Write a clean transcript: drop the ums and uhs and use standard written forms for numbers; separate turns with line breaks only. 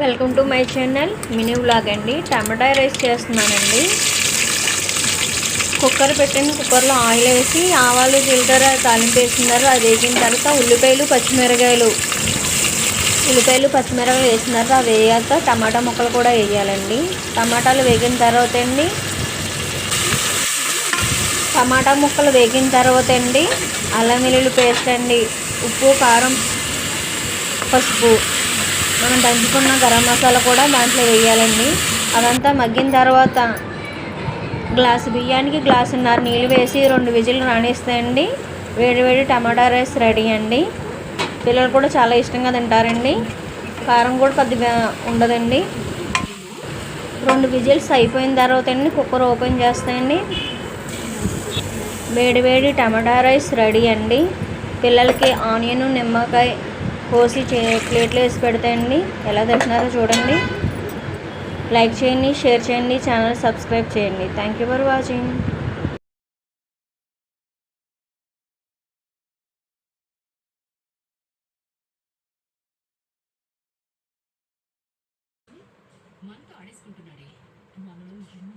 Welcome to my channel mini vlog అండి. టమాటా rice చేస్తున్నానండి. Cooker పెట్టండి. కుక్కర్లో ఆయిల్ వేసి ఆవాలు జీలకర్ర తాలింపు వేస్తున్నారు. అది వేగిన తర్వాత ఉల్లిపాయలు పచ్చిమిరకాయలు వేసిన తర్వాత అవి వేయాక టమాటా ముక్కలు కూడా వేయాలండి. టమాటాలు వేగిన తర్వాత టమాటా ముక్కలు వేగిన తర్వాత అల్లం వెల్లుల్లి పేస్ట్ అండి, ఉప్పు కారం పసుపు, మనం దంచుకున్న గరం మసాలా కూడా దాంట్లో వేయాలండి. అదంతా మగ్గిన తర్వాత గ్లాసు బియ్యానికి గ్లాసున్నర నీళ్ళు వేసి 2 విజిల్ రాణిస్తాయండి. వేడి టమాటా రైస్ రెడీ అండి. పిల్లలు కూడా చాలా ఇష్టంగా తింటారండి. కారం కూడా కొద్దిగా ఉండదండి. 2 విజిల్స్ అయిపోయిన తర్వాత కుక్కర్ ఓపెన్ చేస్తాయండి. వేడి టమాటా రైస్ రెడీ అండి. పిల్లలకి ఆనియన్ నిమ్మకాయ కోసి ప్లేట్లో వేసి పెడతాయండి. ఎలా తింటున్నారో చూడండి. లైక్ చేయండి, షేర్ చేయండి, ఛానల్ సబ్స్క్రైబ్ చేయండి. Thank you for watching. మనతో ఆడేసుకుంటున్నాడే మనలో ఎన్ని